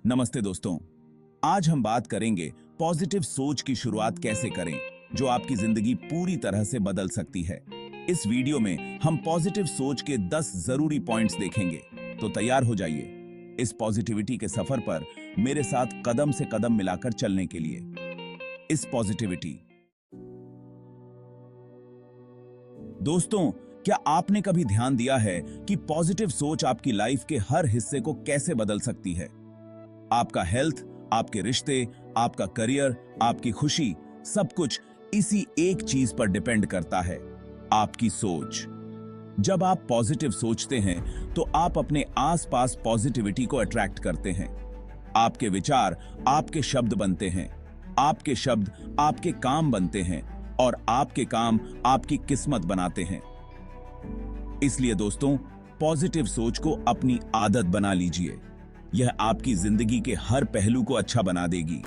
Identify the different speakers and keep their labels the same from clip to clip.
Speaker 1: नमस्ते दोस्तों। आज हम बात करेंगे पॉजिटिव सोच की शुरुआत कैसे करें जो आपकी जिंदगी पूरी तरह से बदल सकती है। इस वीडियो में हम पॉजिटिव सोच के 10 जरूरी पॉइंट्स देखेंगे, तो तैयार हो जाइए इस पॉजिटिविटी के सफर पर मेरे साथ कदम से कदम मिलाकर चलने के लिए। इस पॉजिटिविटी दोस्तों, क्या आपने कभी ध्यान दिया है कि पॉजिटिव सोच आपकी लाइफ के हर हिस्से को कैसे बदल सकती है? आपका हेल्थ, आपके रिश्ते, आपका करियर, आपकी खुशी, सब कुछ इसी एक चीज पर डिपेंड करता है, आपकी सोच। जब आप पॉजिटिव सोचते हैं तो आप अपने आसपास पॉजिटिविटी को अट्रैक्ट करते हैं। आपके विचार आपके शब्द बनते हैं, आपके शब्द आपके काम बनते हैं और आपके काम आपकी किस्मत बनाते हैं। इसलिए दोस्तों, पॉजिटिव सोच को अपनी आदत बना लीजिए। यह आपकी जिंदगी के हर पहलू को अच्छा बना देगी।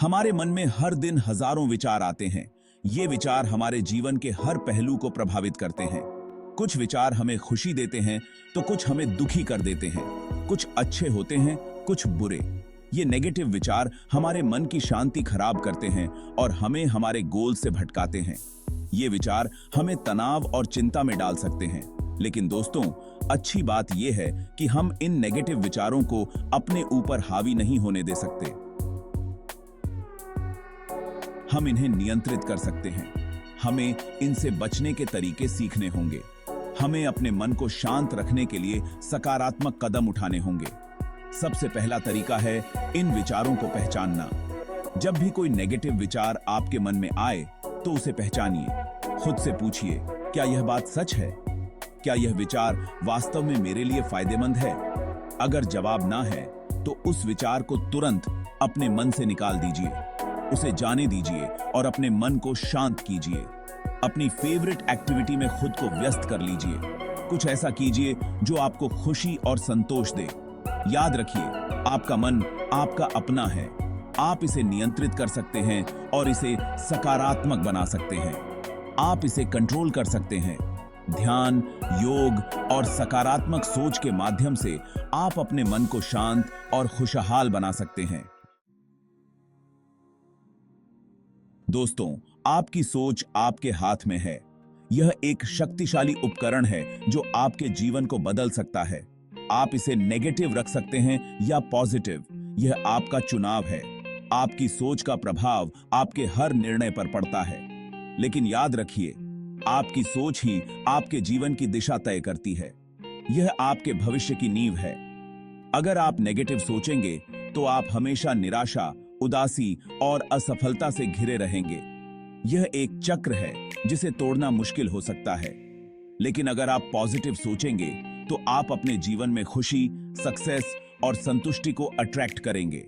Speaker 1: हमारे मन में हर दिन हजारों विचार आते हैं। ये विचार हमारे जीवन के हर पहलू को प्रभावित करते हैं। कुछ विचार हमें खुशी देते हैं तो कुछ हमें दुखी कर देते हैं। कुछ अच्छे होते हैं, कुछ बुरे। ये नेगेटिव विचार हमारे मन की शांति खराब करते हैं और हमें हमारे गोल से भटकाते हैं। ये विचार हमें तनाव और चिंता में डाल सकते हैं। लेकिन दोस्तों, अच्छी बात यह है कि हम इन नेगेटिव विचारों को अपने ऊपर हावी नहीं होने दे सकते। हम इन्हें नियंत्रित कर सकते हैं। हमें इनसे बचने के तरीके सीखने होंगे। हमें अपने मन को शांत रखने के लिए सकारात्मक कदम उठाने होंगे। सबसे पहला तरीका है इन विचारों को पहचानना। जब भी कोई नेगेटिव विचार आपके मन में आए तो उसे पहचानिए। खुद से पूछिए, क्या यह बात सच है? क्या यह विचार वास्तव में मेरे लिए फायदेमंद है? अगर जवाब ना है तो उस विचार को तुरंत अपने मन से निकाल दीजिए, उसे जाने दीजिए और अपने मन को शांत कीजिए। अपनी फेवरेट एक्टिविटी में खुद को व्यस्त कर लीजिए। कुछ ऐसा कीजिए जो आपको खुशी और संतोष दे। याद रखिए, आपका मन आपका अपना है। आप इसे नियंत्रित कर सकते हैं और इसे सकारात्मक बना सकते हैं। आप इसे कंट्रोल कर सकते हैं। ध्यान, योग और सकारात्मक सोच के माध्यम से आप अपने मन को शांत और खुशहाल बना सकते हैं। दोस्तों, आपकी सोच आपके हाथ में है। यह एक शक्तिशाली उपकरण है जो आपके जीवन को बदल सकता है। आप इसे नेगेटिव रख सकते हैं या पॉजिटिव, यह आपका चुनाव है। आपकी सोच का प्रभाव आपके हर निर्णय पर पड़ता है। लेकिन याद रखिए, आपकी सोच ही आपके जीवन की दिशा तय करती है। यह आपके भविष्य की नींव है। अगर आप नेगेटिव सोचेंगे तो आप हमेशा निराशा, उदासी और असफलता से घिरे रहेंगे। यह एक चक्र है जिसे तोड़ना मुश्किल हो सकता है। लेकिन अगर आप पॉजिटिव सोचेंगे तो आप अपने जीवन में खुशी, सक्सेस और संतुष्टि को अट्रैक्ट करेंगे।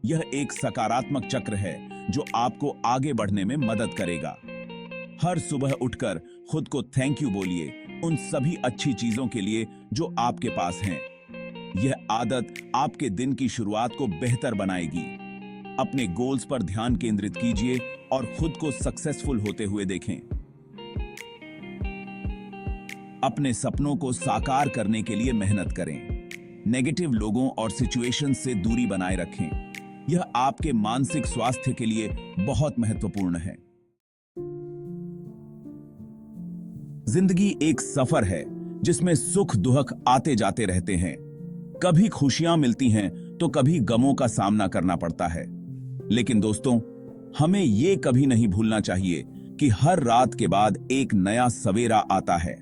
Speaker 1: यह एक सकारात्मक चक्र है जो आपको आगे बढ़ने में मदद करेगा। हर सुबह उठकर खुद को थैंक यू बोलिए उन सभी अच्छी चीजों के लिए जो आपके पास हैं। यह आदत आपके दिन की शुरुआत को बेहतर बनाएगी। अपने गोल्स पर ध्यान केंद्रित कीजिए और खुद को सक्सेसफुल होते हुए देखें। अपने सपनों को साकार करने के लिए मेहनत करें। नेगेटिव लोगों और सिचुएशंस से दूरी बनाए रखें। यह आपके मानसिक स्वास्थ्य के लिए बहुत महत्वपूर्ण है। जिंदगी एक सफर है जिसमें सुख दुख आते जाते रहते हैं। कभी खुशियां मिलती हैं तो कभी गमों का सामना करना पड़ता है। लेकिन दोस्तों, हमें यह कभी नहीं भूलना चाहिए कि हर रात के बाद एक नया सवेरा आता है।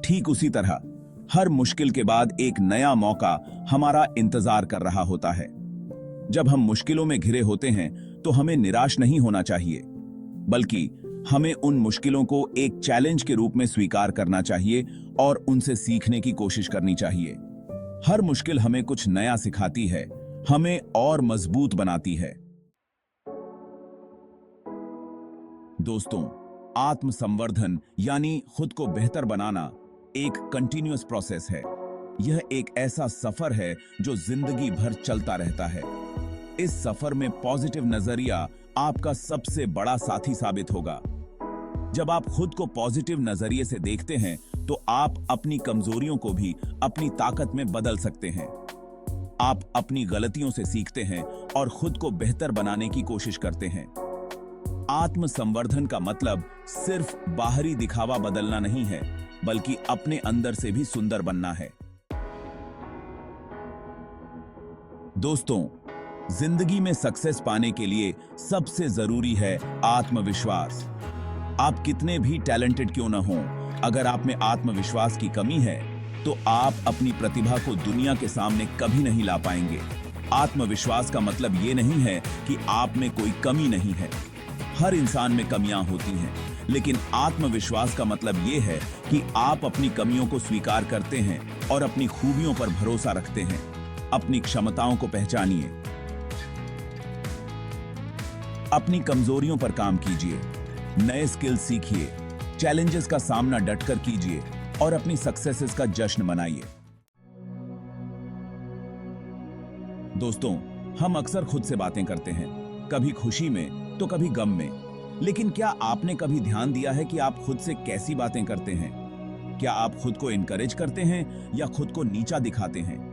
Speaker 1: ठीक उसी तरह हर मुश्किल के बाद एक नया मौका हमारा इंतजार कर रहा होता है। जब हम मुश्किलों में घिरे होते हैं तो हमें निराश नहीं होना चाहिए, बल्कि हमें उन मुश्किलों को एक चैलेंज के रूप में स्वीकार करना चाहिए और उनसे सीखने की कोशिश करनी चाहिए। हर मुश्किल हमें कुछ नया सिखाती है, हमें और मजबूत बनाती है। दोस्तों, आत्मसंवर्धन यानी खुद को बेहतर बनाना एक कंटिन्यूअस प्रोसेस है। यह एक ऐसा सफर है जो जिंदगी भर चलता रहता है। इस सफर में पॉजिटिव नजरिया आपका सबसे बड़ा साथी साबित होगा। जब आप खुद को पॉजिटिव नजरिए से देखते हैं तो आप अपनी कमजोरियों को भी अपनी ताकत में बदल सकते हैं। आप अपनी गलतियों से सीखते हैं और खुद को बेहतर बनाने की कोशिश करते हैं। आत्म संवर्धन का मतलब सिर्फ बाहरी दिखावा बदलना नहीं है, बल्कि अपने अंदर से भी सुंदर बनना है। दोस्तों, जिंदगी में सक्सेस पाने के लिए सबसे जरूरी है आत्मविश्वास। आप कितने भी टैलेंटेड क्यों न हों, अगर आप में आत्मविश्वास की कमी है तो आप अपनी प्रतिभा को दुनिया के सामने कभी नहीं ला पाएंगे। आत्मविश्वास का मतलब ये नहीं है कि आप में कोई कमी नहीं है। हर इंसान में कमियां होती हैं, लेकिन आत्मविश्वास का मतलब ये है कि आप अपनी कमियों को स्वीकार करते हैं और अपनी खूबियों पर भरोसा रखते हैं। अपनी क्षमताओं को पहचानिए, अपनी कमजोरियों पर काम कीजिए, नए स्किल सीखिए, चैलेंजेस का सामना डटकर कीजिए और अपनी सक्सेसेस का जश्न मनाइए। दोस्तों, हम अक्सर खुद से बातें करते हैं, कभी खुशी में तो कभी गम में। लेकिन क्या आपने कभी ध्यान दिया है कि आप खुद से कैसी बातें करते हैं? क्या आप खुद को इनकरेज करते हैं या खुद को नीचा दिखाते हैं?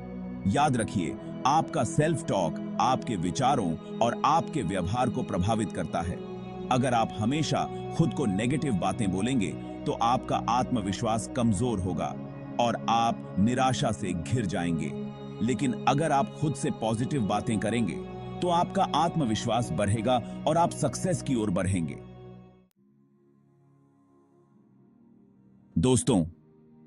Speaker 1: याद रखिए, आपका सेल्फ टॉक आपके विचारों और आपके व्यवहार को प्रभावित करता है। अगर आप हमेशा खुद को नेगेटिव बातें बोलेंगे तो आपका आत्मविश्वास कमजोर होगा और आप निराशा से घिर जाएंगे। लेकिन अगर आप खुद से पॉजिटिव बातें करेंगे तो आपका आत्मविश्वास बढ़ेगा और आप सक्सेस की ओर बढ़ेंगे। दोस्तों,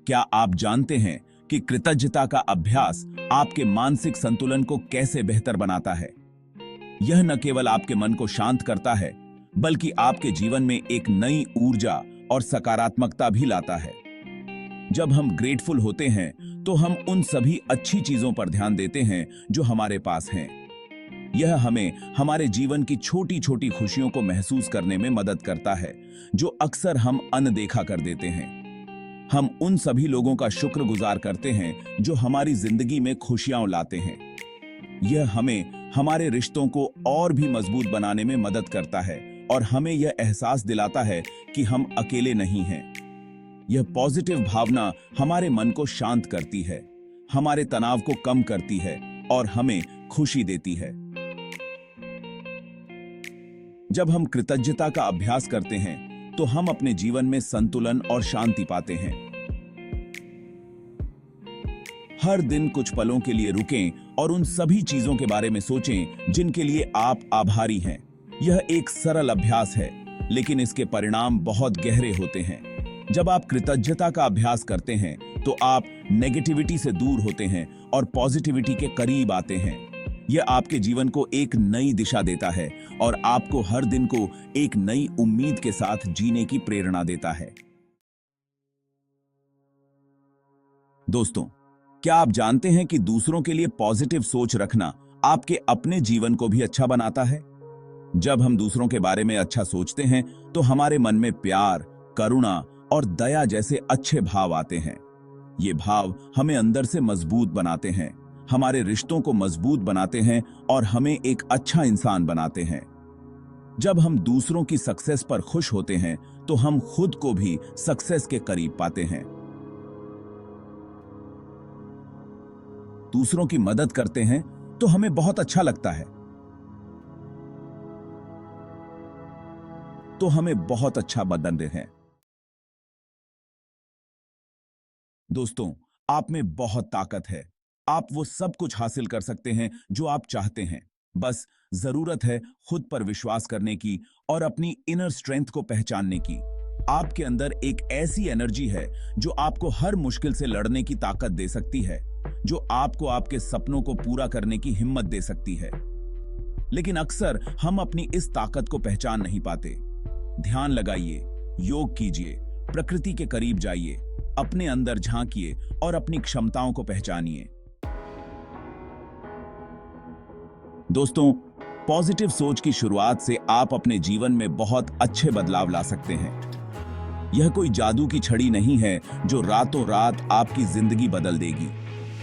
Speaker 1: क्या आप जानते हैं कि कृतज्ञता का अभ्यास आपके मानसिक संतुलन को कैसे बेहतर बनाता है? यह न केवल आपके मन को शांत करता है, बल्कि आपके जीवन में एक नई ऊर्जा और सकारात्मकता भी लाता है। जब हम ग्रेटफुल होते हैं तो हम उन सभी अच्छी चीजों पर ध्यान देते हैं जो हमारे पास हैं। यह हमें हमारे जीवन की छोटी छोटी खुशियों को महसूस करने में मदद करता है, जो अक्सर हम अनदेखा कर देते हैं। हम उन सभी लोगों का शुक्रगुजार करते हैं जो हमारी जिंदगी में खुशियां लाते हैं। यह हमें हमारे रिश्तों को और भी मजबूत बनाने में मदद करता है और हमें यह एहसास दिलाता है कि हम अकेले नहीं हैं। यह पॉजिटिव भावना हमारे मन को शांत करती है, हमारे तनाव को कम करती है और हमें खुशी देती है। जब हम कृतज्ञता का अभ्यास करते हैं तो हम अपने जीवन में संतुलन और शांति पाते हैं। हर दिन कुछ पलों के लिए रुकें और उन सभी चीजों के बारे में सोचें जिनके लिए आप आभारी हैं। यह एक सरल अभ्यास है, लेकिन इसके परिणाम बहुत गहरे होते हैं। जब आप कृतज्ञता का अभ्यास करते हैं तो आप नेगेटिविटी से दूर होते हैं और पॉजिटिविटी के करीब आते हैं। यह आपके जीवन को एक नई दिशा देता है और आपको हर दिन को एक नई उम्मीद के साथ जीने की प्रेरणा देता है। दोस्तों, क्या आप जानते हैं कि दूसरों के लिए पॉजिटिव सोच रखना आपके अपने जीवन को भी अच्छा बनाता है? जब हम दूसरों के बारे में अच्छा सोचते हैं तो हमारे मन में प्यार, करुणा और दया जैसे अच्छे भाव आते हैं। ये भाव हमें अंदर से मजबूत बनाते हैं, हमारे रिश्तों को मजबूत बनाते हैं और हमें एक अच्छा इंसान बनाते हैं। जब हम दूसरों की सक्सेस पर खुश होते हैं तो हम खुद को भी सक्सेस के करीब पाते हैं। दूसरों की मदद करते हैं तो हमें बहुत अच्छा लगता है, तो हमें बहुत अच्छा बदलते हैं। दोस्तों, आप में बहुत ताकत है। आप वो सब कुछ हासिल कर सकते हैं जो आप चाहते हैं। बस जरूरत है खुद पर विश्वास करने की और अपनी इनर स्ट्रेंथ को पहचानने की। आपके अंदर एक ऐसी एनर्जी है जो आपको हर मुश्किल से लड़ने की ताकत दे सकती है, जो आपको आपके सपनों को पूरा करने की हिम्मत दे सकती है। लेकिन अक्सर हम अपनी इस ताकत को पहचान नहीं पाते। ध्यान लगाइए, योग कीजिए, प्रकृति के करीब जाइए, अपने अंदर झांकिए और अपनी क्षमताओं को पहचानिए। दोस्तों, पॉजिटिव सोच की शुरुआत से आप अपने जीवन में बहुत अच्छे बदलाव ला सकते हैं। यह कोई जादू की छड़ी नहीं है जो रातों रात आपकी जिंदगी बदल देगी,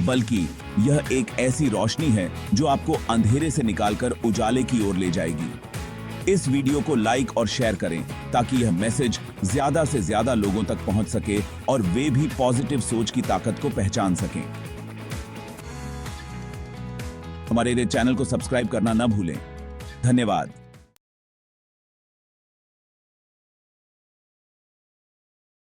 Speaker 1: बल्कि यह एक ऐसी रोशनी है जो आपको अंधेरे से निकालकर उजाले की ओर ले जाएगी। इस वीडियो को लाइक और शेयर करें ताकि यह मैसेज ज्यादा से ज्यादा लोगों तक पहुंच सके और वे भी पॉजिटिव सोच की ताकत को पहचान सकें। हमारे चैनल को सब्सक्राइब करना न भूलें। धन्यवाद।